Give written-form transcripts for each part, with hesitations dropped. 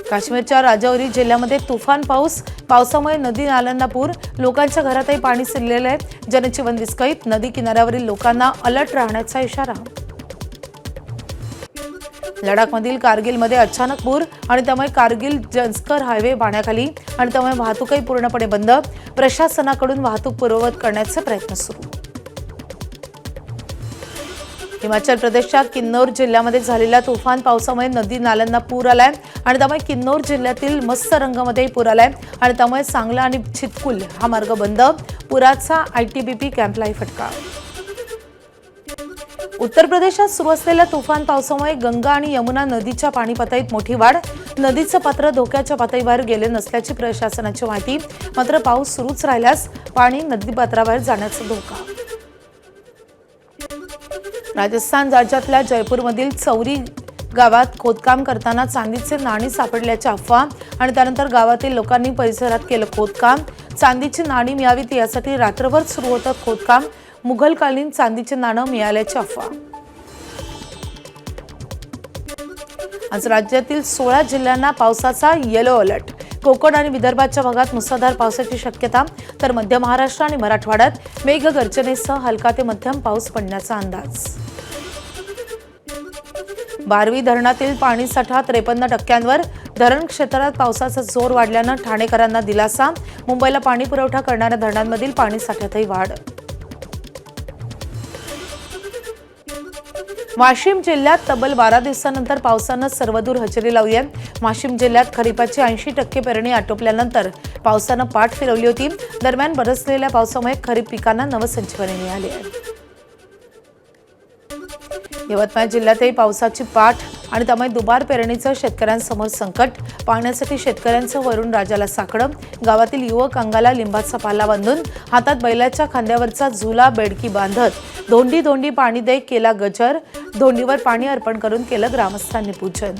काश्मीरच्या राजौरी जिल्ह्यामध्ये तुफान पावसामुळे नदी नाल्यांना पूर, लोकांच्या घरातही पाणी शिरलेलं आहे। जनजीवन विस्कळीत, नदी किनाऱ्यावरील लोकांना अलर्ट राहण्याचा इशारा। लडाखमधील कारगिलमध्ये अचानक पूर आणि त्यामुळे कारगिल जंस्कर हायवे पाण्याखाली आणि त्यामुळे वाहतूकही पूर्णपणे बंद। प्रशासनाकडून वाहतूक पूर्ववत करण्याचे प्रयत्न सुरू। हिमाचल प्रदेशच्या किन्नौर जिल्ह्यामध्ये झालेल्या तुफान पावसामुळे नदी नाल्यांना पूर आलाय आणि त्यामुळे किन्नौर जिल्ह्यातील मत्स्यरंगमध्येही पूर आलाय आणि त्यामुळे सांगला आणि छितकुल हा मार्ग बंद। पुराचा आयटीबीपी कॅम्पलाही फटका। उत्तर प्रदेशात सुरू असलेल्या तुफान पावसामुळे गंगा आणि यमुना नदीच्या पाणी पातळीत मोठी वाढ। नदीचं पात्र धोक्याच्या पातळीबाहेर गेले नसल्याची प्रशासनाची माहिती। मात्र पाऊस सुरूच राहिल्यास पाणी नदीपात्राबाहेर जाण्याचा धोका। राजस्थान राज्यातल्या जयपूरमधील चौरी गावात खोदकाम करताना चांदीचे नाणी सापडल्याची अफवा आणि त्यानंतर गावातील लोकांनी परिसरात केलं खोदकाम। चांदीची नाणी मिळावीत यासाठी रात्रभर सुरू होतं खोदकाम। मुघलकालीन चांदीचे नाणं मिळाल्याची अफवा। आज राज्यातील 16 जिल्ह्यांना पावसाचा येलो अलर्ट। कोकण आणि विदर्भाच्या भागात मुसळधार पावसाची शक्यता, तर मध्य महाराष्ट्र आणि मराठवाड्यात मेघगर्जनेसह हलका ते मध्यम पाऊस पडण्याचा अंदाज। बारवी धरणातील पाणीसाठा 53%वर। धरण क्षेत्रात पावसाचा जोर वाढल्यानं ठाणेकरांना दिलासा। मुंबईला पाणी पुरवठा करणाऱ्या धरणांमधील पाणीसाठ्यातही वाढ। वाशिम जिल्ह्यात तब्बल 12 दिवसांनंतर पावसानं सर्वदूर हजेरी लावली आहे। वाशिम जिल्ह्यात खरीपाची 80% पेरणी आटोपल्यानंतर पावसानं पाठ फिरवली होती। दरम्यान बरसलेल्या पावसामुळे खरीप पिकांना नवसंजीवनी मिळाली आहे। यवतमाळ जिल्ह्यातही पावसाची पाठ आणि त्यामुळे दुबार पेरणीचं शेतकऱ्यांसमोर संकट। पाण्यासाठी शेतकऱ्यांचं वरून राजाला साकडं। गावातील युवक अंगाला लिंबाचा पाला बांधून हातात बैलाच्या खांद्यावरचा झुला बेडकी बांधत धोंडी धोंडी पाणी दे केला गजर। धोंडीवर पाणी अर्पण करून केलं ग्रामस्थांनी पूजन।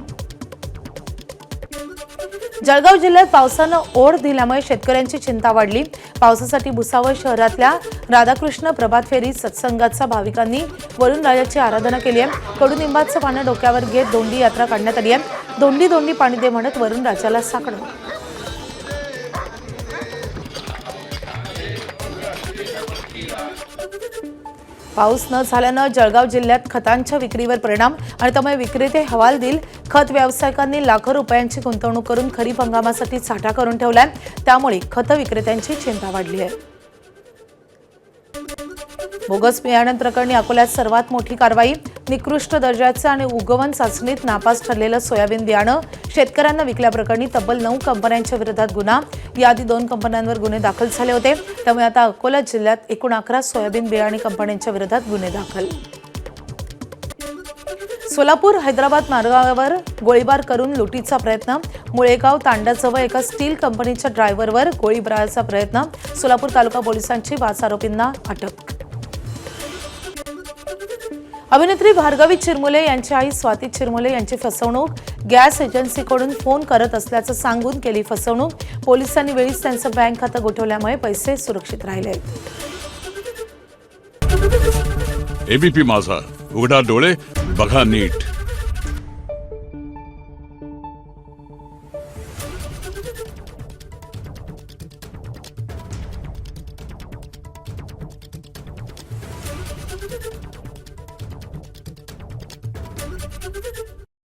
जळगाव जिल्ह्यात पावसानं ओढ दिल्यामुळे शेतकऱ्यांची चिंता वाढली। पावसासाठी भुसावळ शहरातल्या राधाकृष्ण प्रभात फेरी सत्संगाचा भाविकांनी वरून राजाची आराधना केली आहे। कडुनिंबाचं पानं डोक्यावर घेत धोंडी यात्रा काढण्यात आली आहे। धोंडी धोंडी पाणी दे म्हणत वरून राजाला साकडं। पाऊस न झाल्यानं जळगाव जिल्ह्यात खतांच्या विक्रीवर परिणाम आणि त्यामुळे विक्रेते हवालदिल खत व्यावसायिकांनी लाखो रुपयांची गुंतवणूक करून खरीप हंगामासाठी साठा करून ठेवलाय। त्यामुळे खत विक्रेत्यांची चिंता वाढली आहे। बोगस बियाणं प्रकरणी अकोल्यात सर्वात मोठी कारवाई। निकृष्ट दर्जाचं आणि उगवण चाचणीत नापास ठरलेलं सोयाबीन बियाणं शेतकऱ्यांना विकल्याप्रकरणी तब्बल 9 कंपन्यांच्या विरोधात गुन्हा। याआधी 2 कंपन्यांवर गुन्हे दाखल झाले होते। त्यामुळे आता अकोला जिल्ह्यात एकूण 11 सोयाबीन बियाणे कंपन्यांच्या विरोधात गुन्हे दाखल। सोलापूर हैदराबाद मार्गावर गोळीबार करून लुटीचा प्रयत्न। मुळेगाव तांड्याजवळ एका स्टील कंपनीच्या ड्रायव्हरवर गोळीबाराचा प्रयत्न। सोलापूर तालुका पोलिसांची 5 आरोपींना अटक। अभिनेत्री भार्गवी चिरमुले यांची आई स्वाती चिरमुले यांची फसवणूक। गॅस एजन्सीकडून फोन करत असल्याचं सांगून केली फसवणूक। पोलिसांनी वेळीच त्यांचं बँक खातं गोठवल्यामुळे पैसे सुरक्षित राहिले। एबीपी माझा, उघडा डोळे बघा नीट।